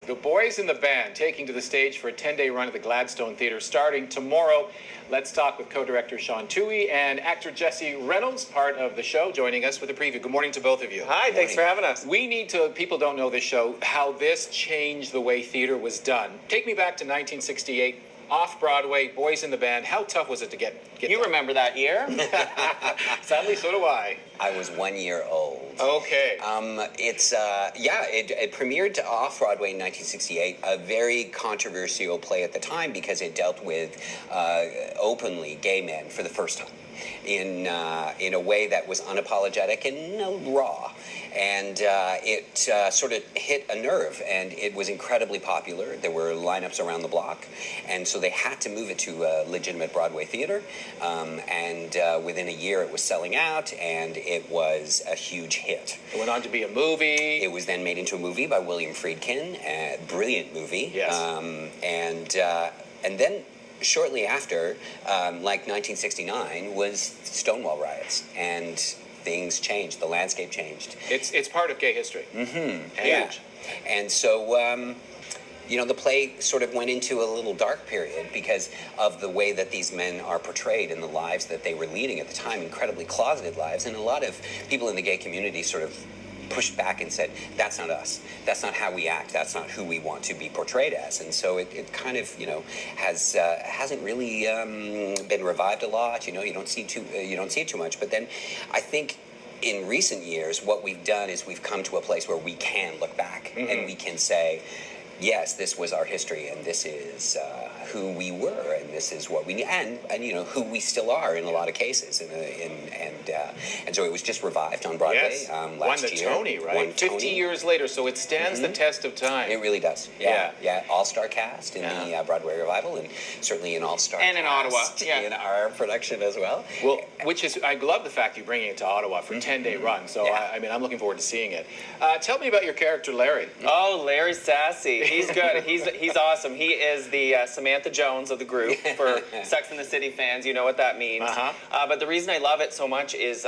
The Boys in the Band taking to the stage for a 10-day run at the Gladstone Theatre starting tomorrow. Let's talk with co-director Shaun Toohey and actor Jesse Reynolds, part of the show, joining us with a preview. Good morning to both of you. Hi, thanks for having us. We need to, people don't know this show, how this changed the way theater was done. Take me back to 1968. Off-Broadway, Boys in the Band. How tough was it to get You that? remember that year? Sadly, so do I. I was 1 year old. Okay. It premiered Off-Broadway in 1968, a very controversial play at the time because it dealt with openly gay men for the first time in a way that was unapologetic and raw. And it sort of hit a nerve, and it was incredibly popular. There were lineups around the block, and so they had to move it to a legitimate Broadway theater. Within a year, it was selling out, and it was a huge hit. It went on to be a movie. It was then made into a movie by William Friedkin, a brilliant movie. Yes. And then shortly after, like 1969, was Stonewall riots, and things changed. The landscape changed. It's part of gay history. Mm-hmm. Huge. Yeah. And so, the play sort of went into a little dark period because of the way that these men are portrayed in the lives that they were leading at the time, incredibly closeted lives. And a lot of people in the gay community sort of pushed back and said, that's not us. That's not how we act. That's not who we want to be portrayed as. And so it kind of, hasn't really been revived a lot. You don't see it too much. But then I think in recent years, what we've done is we've come to a place where we can look back and we can say, yes, this was our history, and this is who we were, and this is what we need, and who we still are in a lot of cases, and so it was just revived on Broadway last year. Won the Tony, right? Won 50 Tony. years later, so it stands the test of time. It really does. Yeah. All-star cast in the Broadway revival, and certainly an all-star And in Ottawa. Yeah. In our production as well. Well, I love the fact you're bringing it to Ottawa for a 10-day run. So I'm looking forward to seeing it. Tell me about your character, Larry. Oh, Larry's sassy. He's good. He's awesome. He is the Samantha Jones of the group. For Sex and the City fans, you know what that means. But the reason I love it so much is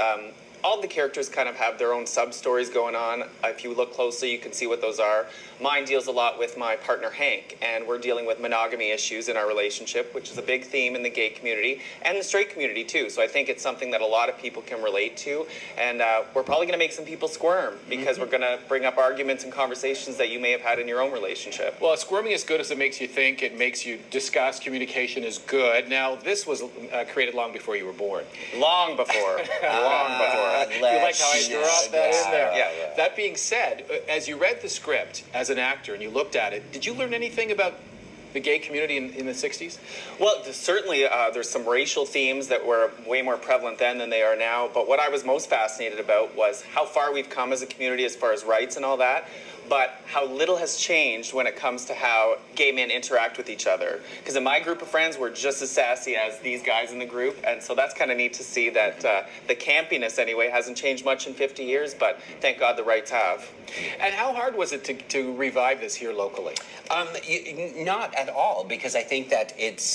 all the characters kind of have their own sub-stories going on. If you look closely, you can see what those are. Mine deals a lot with my partner, Hank, and we're dealing with monogamy issues in our relationship, which is a big theme in the gay community and the straight community, too. So I think it's something that a lot of people can relate to, and we're probably going to make some people squirm because we're going to bring up arguments and conversations that you may have had in your own relationship. Well, squirming is good as it makes you think. It makes you discuss. Communication is good. Now, this was created long before you were born. Long before. Long before. You like how I dropped that in there? Yeah. That being said, as you read the script as an actor and you looked at it, did you learn anything about the gay community in the 60s? Well, certainly there's some racial themes that were way more prevalent then than they are now. But what I was most fascinated about was how far we've come as a community as far as rights and all that, but how little has changed when it comes to how gay men interact with each other. Because in my group of friends, we're just as sassy as these guys in the group, and so that's kind of neat to see that the campiness, anyway, hasn't changed much in 50 years, but thank God the rights have. And how hard was it to revive this here locally? Not at all, because I think that it's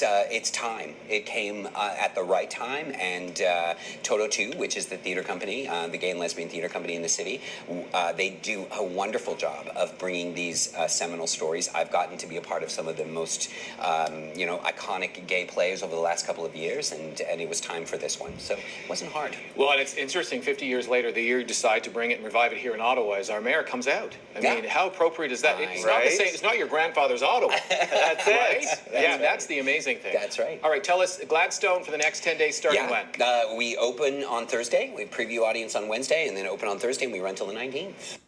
time. It came at the right time, and TotoToo, which is the theater company, the gay and lesbian theater company in the city, they do a wonderful job of bringing these seminal stories. I've gotten to be a part of some of the most, iconic gay plays over the last couple of years, and it was time for this one. So it wasn't hard. Well, and it's interesting, 50 years later, the year you decide to bring it and revive it here in Ottawa as our mayor comes out. I mean, how appropriate is that? It's not the same. It's not your grandfather's Ottawa. That's right? it. That's the amazing thing. That's right. All right, tell us, Gladstone for the next 10 days starting when? We open on Thursday. We preview audience on Wednesday, and then open on Thursday, and we run till the 19th.